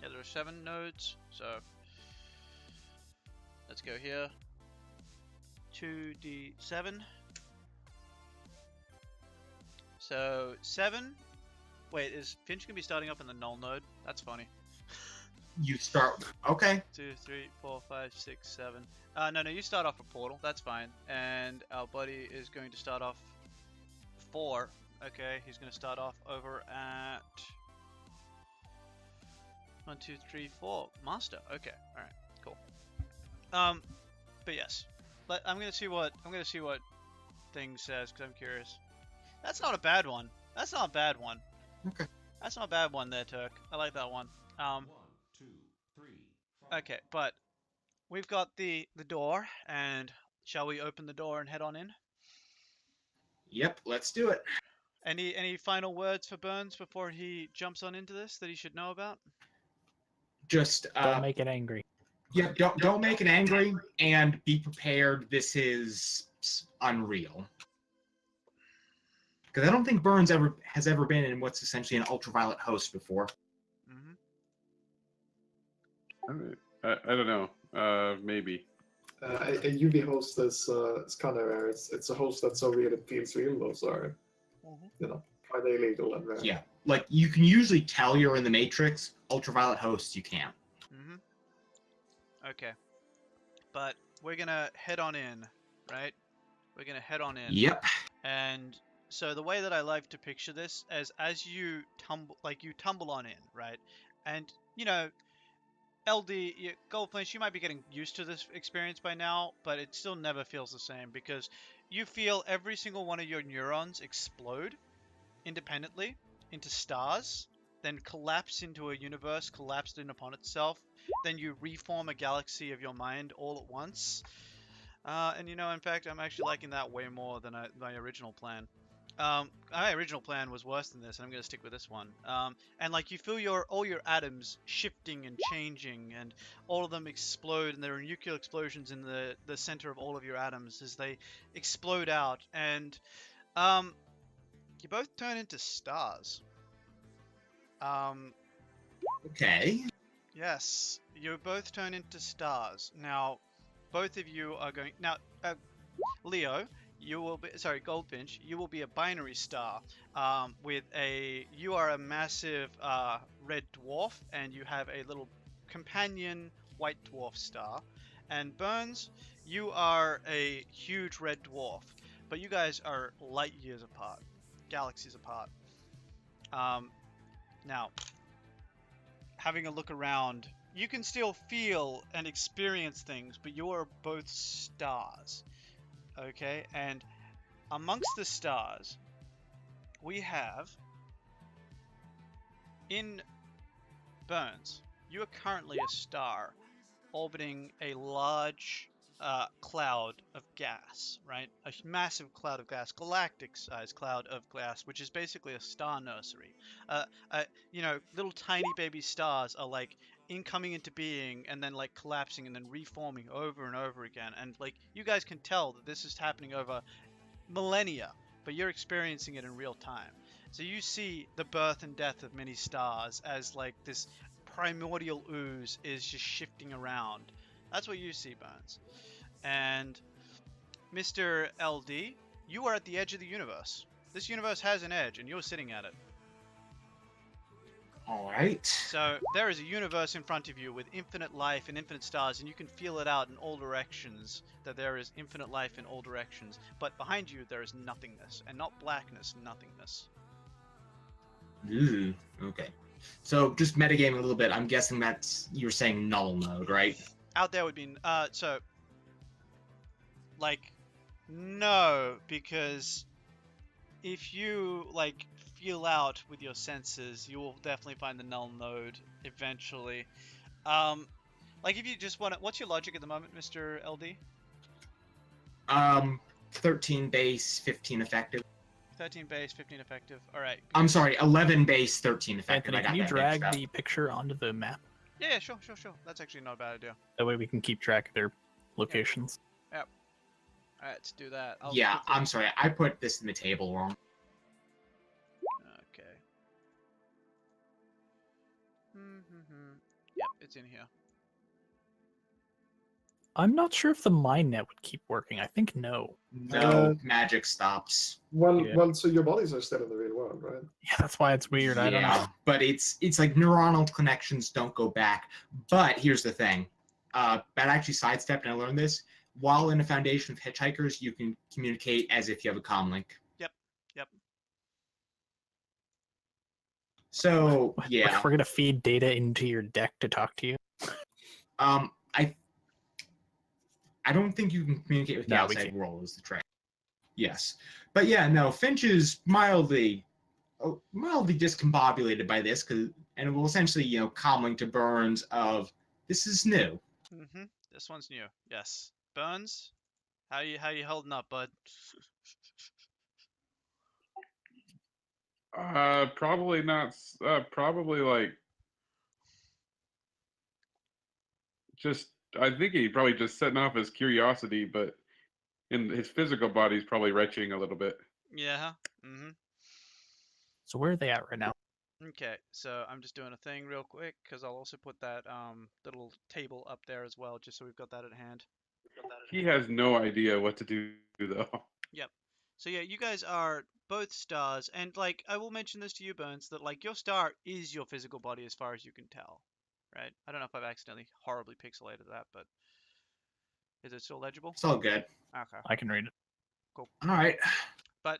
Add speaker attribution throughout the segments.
Speaker 1: Yeah, there are 7 nodes, so let's go here. 2d7. So 7. Wait, is Finch gonna be starting up in the null node? That's funny.
Speaker 2: You start. Okay.
Speaker 1: 2, 3, 4, 5, 6, 7. No, you start off a portal. That's fine. And our buddy is going to start off 4. Okay, he's going to start off over at 1, 2, 3, 4. Master. Okay, all right, cool. But yes, I'm going to see what thing says because I'm curious. That's not a bad one. That's not a bad one.
Speaker 2: Okay.
Speaker 1: That's not a bad one there, Turk. I like that one.
Speaker 3: 1, 2, 3, 4.
Speaker 1: Okay, but we've got the door, and shall we open the door and head on in?
Speaker 2: Yep. Let's do it.
Speaker 1: Any final words for Byrns before he jumps on into this that he should know about?
Speaker 2: Just
Speaker 4: Don't make it angry.
Speaker 2: yeah. Don't make it angry, and be prepared. This is unreal. Because I don't think Byrns has ever been in what's essentially an ultraviolet host before.
Speaker 1: Mm-hmm.
Speaker 5: I don't know. Maybe.
Speaker 6: A UV host is kind of rare. It's a host that's so weird it feels real. Those are, quite illegal and rare.
Speaker 2: Yeah, like you can usually tell you're in the Matrix. Ultraviolet hosts, you can't.
Speaker 1: Mm-hmm. Okay, but we're gonna head on in, right? We're gonna head on in.
Speaker 2: Yep. And
Speaker 1: so the way that I like to picture this is as you tumble on in, right? And LD, Goldfinch, you might be getting used to this experience by now, but it still never feels the same because you feel every single one of your neurons explode independently into stars, then collapse into a universe collapsed in upon itself. Then you reform a galaxy of your mind all at once. And in fact, I'm actually liking that way more than my original plan. My original plan was worse than this, and I'm going to stick with this one. And you feel all your atoms shifting and changing, and all of them explode, and there are nuclear explosions in the center of all of your atoms as they explode out, and you both turn into stars.
Speaker 2: okay.
Speaker 1: Yes, you both turn into stars. Now, both of you are going... Now, Leo... Goldfinch, you will be a binary star you are a massive red dwarf, and you have a little companion white dwarf star. And Byrns, you are a huge red dwarf, but you guys are light years apart, galaxies apart. Now, having a look around, you can still feel and experience things, but you are both stars. Okay, and amongst the stars, we have in Byrns, you are currently a star orbiting a large cloud of gas, right? A massive cloud of gas, galactic-sized cloud of gas, which is basically a star nursery. Little tiny baby stars are incoming into being and then collapsing and then reforming over and over again, and you guys can tell that this is happening over millennia, but you're experiencing it in real time. So you see the birth and death of many stars as this primordial ooze is just shifting around. That's what you see, Byrns. And Mr. LD, you are at the edge of the universe. This universe has an edge, and you're sitting at it.
Speaker 2: All right.
Speaker 1: So there is a universe in front of you with infinite life and infinite stars, and you can feel it out in all directions, that there is infinite life in all directions. But behind you, there is nothingness, and not blackness, nothingness.
Speaker 2: Ooh, okay. So just metagaming a little bit, I'm guessing you're saying null node, right?
Speaker 1: Out there would be, no, because if you, feel out with your senses, you will definitely find the null node eventually. If you just want to... What's your logic at the moment, Mr. LD?
Speaker 2: 13 base, 15 effective.
Speaker 1: 13 base, 15 effective. Alright.
Speaker 2: I'm sorry, 11 base, 13 effective.
Speaker 4: Anthony, can you drag the picture onto the map?
Speaker 1: Yeah, sure. That's actually not a bad idea.
Speaker 4: That way we can keep track of their locations.
Speaker 1: Yep. Alright, let's do that.
Speaker 2: I'm sorry, I put this in the table wrong.
Speaker 1: Okay. Yep, it's in here.
Speaker 4: I'm not sure if the mine net would keep working. I think no.
Speaker 2: No, magic stops.
Speaker 6: Well,
Speaker 4: Yeah.
Speaker 6: well, so your bodies are still in the real world, right?
Speaker 4: Yeah, that's why it's weird. I don't know.
Speaker 2: But it's like neuronal connections don't go back. But here's the thing. That actually sidestepped, and I learned this. While in a foundation of hitchhikers, you can communicate as if you have a comm link.
Speaker 1: Yep. Yep.
Speaker 2: So yeah,
Speaker 4: We're gonna feed data into your deck to talk to you.
Speaker 2: I don't think you can communicate with the
Speaker 4: No, we
Speaker 2: outside
Speaker 4: can't.
Speaker 2: world is the trick. Yes, but yeah, no. Finch is mildly discombobulated by this, and it will essentially, comm link to Byrns of this is new.
Speaker 1: This one's new. Yes. Byrns, how you holding up, bud?
Speaker 5: Probably not. Probably like just. I think he probably just setting off his curiosity, but in his physical body's probably retching a little bit.
Speaker 1: Yeah.
Speaker 4: So where are they at right now?
Speaker 1: Okay, so I'm just doing a thing real quick because I'll also put that little table up there as well, just so we've got that at hand.
Speaker 5: He has no idea what to do though.
Speaker 1: Yep. So yeah, you guys are both stars, and like I will mention this to you, Burns, that like your star is your physical body as far as you can tell, right? I don't know if I've accidentally horribly pixelated that, but is it still legible?
Speaker 2: It's all good.
Speaker 1: Okay.
Speaker 4: I can read it.
Speaker 2: All right.
Speaker 1: But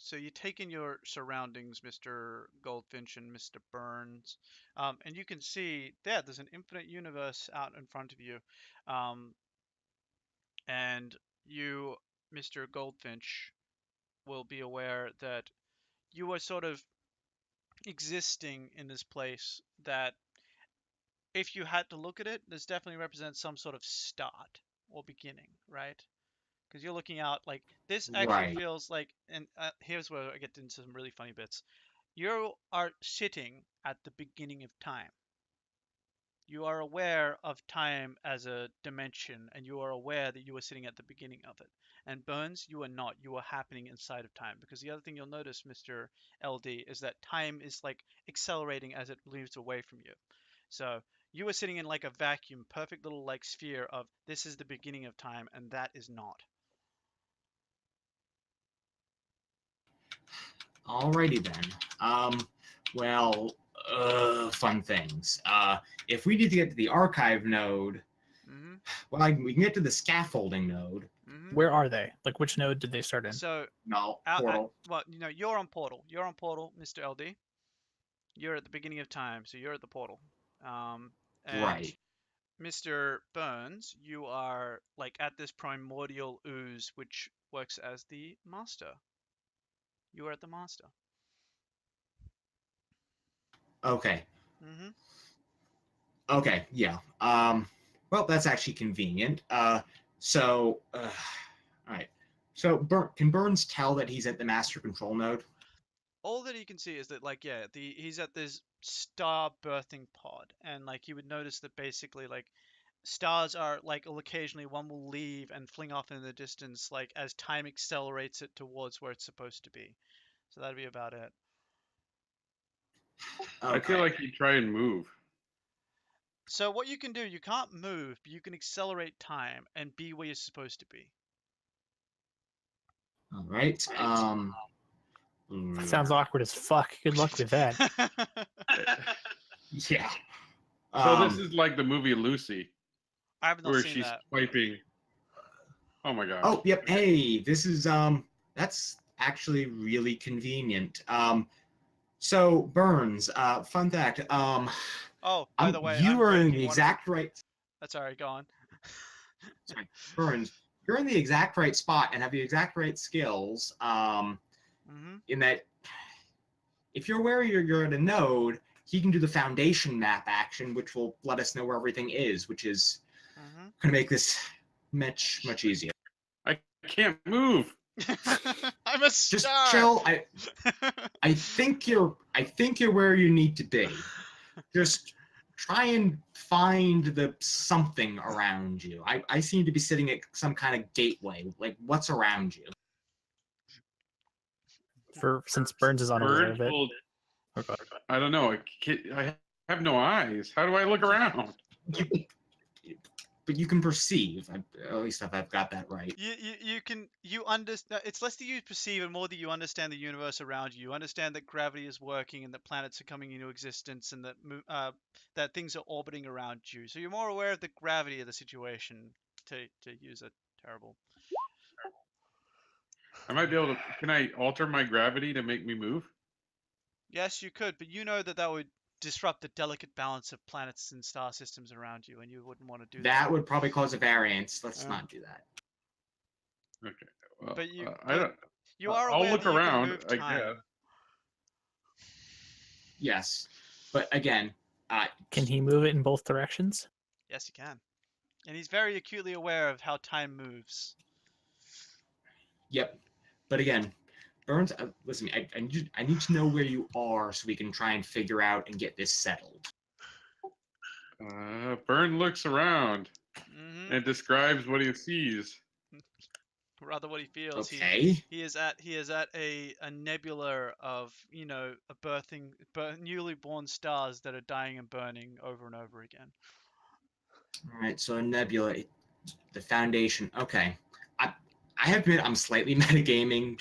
Speaker 1: so you take in your surroundings, Mr. Goldfinch and Mr. Byrns, and you can see there's an infinite universe out in front of you, and you, Mr. Goldfinch, will be aware that you are sort of existing in this place that, if you had to look at it, this definitely represents some sort of start or beginning, right? Because you're looking out like this actually
Speaker 2: Right.
Speaker 1: feels like, and here's where I get into some really funny bits. You are sitting at the beginning of time. You are aware of time as a dimension, and you are aware that you are sitting at the beginning of it. And Burns, you are not. You are happening inside of time. Because the other thing you'll notice, Mr. LD, is that time is like accelerating as it moves away from you. So you are sitting in like a vacuum, perfect little like sphere of this is the beginning of time, and that is not.
Speaker 2: Alrighty then. Well, fun things. If we need to get to the archive node, well, we can get to the scaffolding node.
Speaker 4: Where are they? Like, which node did they start in?
Speaker 1: So
Speaker 2: No, portal.
Speaker 1: well, you're on portal. You're on portal, Mr. LD. You're at the beginning of time, so you're at the portal. And
Speaker 2: Right.
Speaker 1: Mr. Burns, you are like at this primordial ooze, which works as the master. You are at the master.
Speaker 2: Okay. Okay. Yeah. Well, that's actually convenient. All right. So, can Burns tell that he's at the master control node?
Speaker 1: All that he can see is that, like, yeah, he's at this star birthing pod, and like he would notice that basically, like, stars are like, occasionally one will leave and fling off in the distance, like as time accelerates it towards where it's supposed to be. So that'd be about it.
Speaker 2: Okay.
Speaker 5: I feel like he'd try and move.
Speaker 1: So what you can do, you can't move, but you can accelerate time and be where you're supposed to be.
Speaker 2: All right.
Speaker 4: That sounds awkward as fuck. Good luck with that.
Speaker 2: Yeah.
Speaker 5: So this is like the movie Lucy,
Speaker 1: I have not
Speaker 5: where
Speaker 1: seen
Speaker 5: she's
Speaker 1: that.
Speaker 5: swiping. Oh my god.
Speaker 2: Oh, yep. Hey, this is that's actually really convenient. So Byrns, fun fact.
Speaker 1: Oh, by the way,
Speaker 2: you are in
Speaker 1: breaking
Speaker 2: the
Speaker 1: one of
Speaker 2: exact right.
Speaker 1: That's alright, go on.
Speaker 2: Sorry, Byrns, you're in the exact right spot and have the exact right skills. In that, if you're aware you're at a node, he can do the foundation map action, which will let us know where everything is, which is going to make this much easier.
Speaker 5: I can't move.
Speaker 1: I'm a star.
Speaker 2: Just chill. I think you're where you need to be. Just try and find the something around you. I seem to be sitting at some kind of gateway. Like, what's around you?
Speaker 4: Since Burns is unaware of it.
Speaker 5: I don't know. have no eyes. How do I look around?
Speaker 2: But you can perceive. At least if I've got that right.
Speaker 1: You understand. It's less that you perceive and more that you understand the universe around you. You understand that gravity is working and that planets are coming into existence and that that things are orbiting around you. So you're more aware of the gravity of the situation. To use a terrible.
Speaker 5: I might be able to. Can I alter my gravity to make me move?
Speaker 1: Yes, you could, but you know that would disrupt the delicate balance of planets and star systems around you, and you wouldn't want to do that.
Speaker 2: That would probably cause a variance. Let's not do that.
Speaker 5: Okay. Well,
Speaker 1: But you,
Speaker 5: I don't.
Speaker 1: you are
Speaker 5: I'll
Speaker 1: aware
Speaker 5: look
Speaker 1: that you can
Speaker 5: around.
Speaker 1: move
Speaker 5: I
Speaker 1: time.
Speaker 5: guess.
Speaker 2: Yes, but again,
Speaker 4: Can he move it in both directions?
Speaker 1: Yes, you can. And he's very acutely aware of how time moves.
Speaker 2: Yep. But again, Byrns, listen, I need to know where you are so we can try and figure out and get this settled.
Speaker 5: Byrne looks around
Speaker 1: Mm-hmm.
Speaker 5: and describes what he sees.
Speaker 1: Rather, what he feels.
Speaker 2: Okay.
Speaker 1: He is at a nebula of newly born stars that are dying and burning over and over again.
Speaker 2: All right. So a nebula, the foundation. Okay. I have to admit I'm slightly metagaming.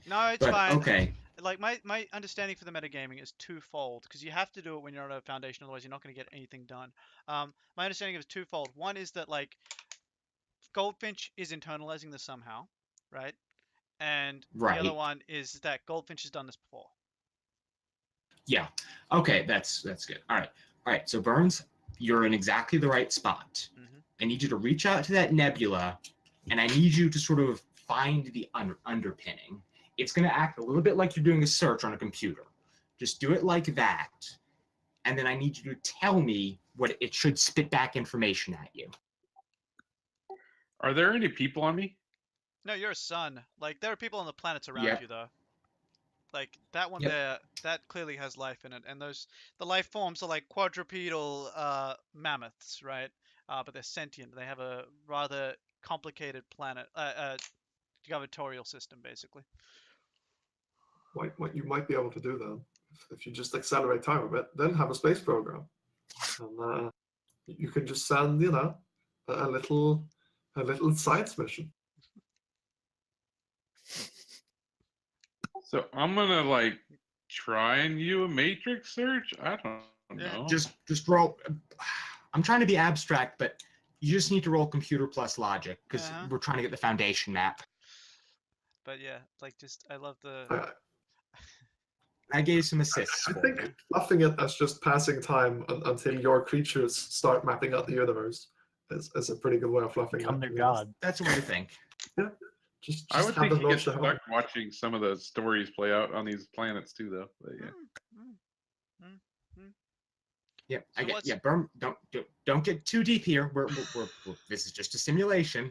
Speaker 1: No, it's fine.
Speaker 2: Okay.
Speaker 1: Like my understanding for the metagaming is twofold because you have to do it when you're on a foundation, otherwise you're not going to get anything done. My understanding is twofold. One is that like Goldfinch is internalizing this somehow, right? And the other one is that Goldfinch has done this before.
Speaker 2: Yeah. Okay, that's good. All right. So Byrns, you're in exactly the right spot.
Speaker 1: Mm-hmm.
Speaker 2: I need you to reach out to that nebula, and I need you to sort of find the underpinning. It's going to act a little bit like you're doing a search on a computer. Just do it like that, and then I need you to tell me what it should spit back information at you.
Speaker 5: Are there any people on me?
Speaker 1: No, you're a sun. Like there are people on the planets around you though. Like that one there, that clearly has life in it, and the life forms are like quadrupedal mammoths, right? But they're sentient. They have a rather complicated planet, gubernatorial system, basically.
Speaker 6: What you might be able to do then, if you just accelerate time a bit, then have a space program, and you can just send a little science mission.
Speaker 5: So I'm gonna like try and do a matrix search. I don't know.
Speaker 2: Just roll. I'm trying to be abstract, but you just need to roll computer plus logic because we're trying to get the foundation map.
Speaker 1: But yeah, like I love the.
Speaker 2: I gave some assists.
Speaker 6: I think fluffing it as just passing time until your creatures start mapping out the universe is a pretty good way of fluffing it.
Speaker 4: Become their god.
Speaker 2: That's what I think.
Speaker 6: Yeah. Just
Speaker 5: I would
Speaker 6: have
Speaker 5: think
Speaker 6: them
Speaker 5: you get
Speaker 6: launch the
Speaker 5: stuck
Speaker 6: helmet.
Speaker 5: watching some of the stories play out on these planets too, though. But yeah.
Speaker 2: Yeah, Byrne, don't get too deep here. We're this is just a simulation.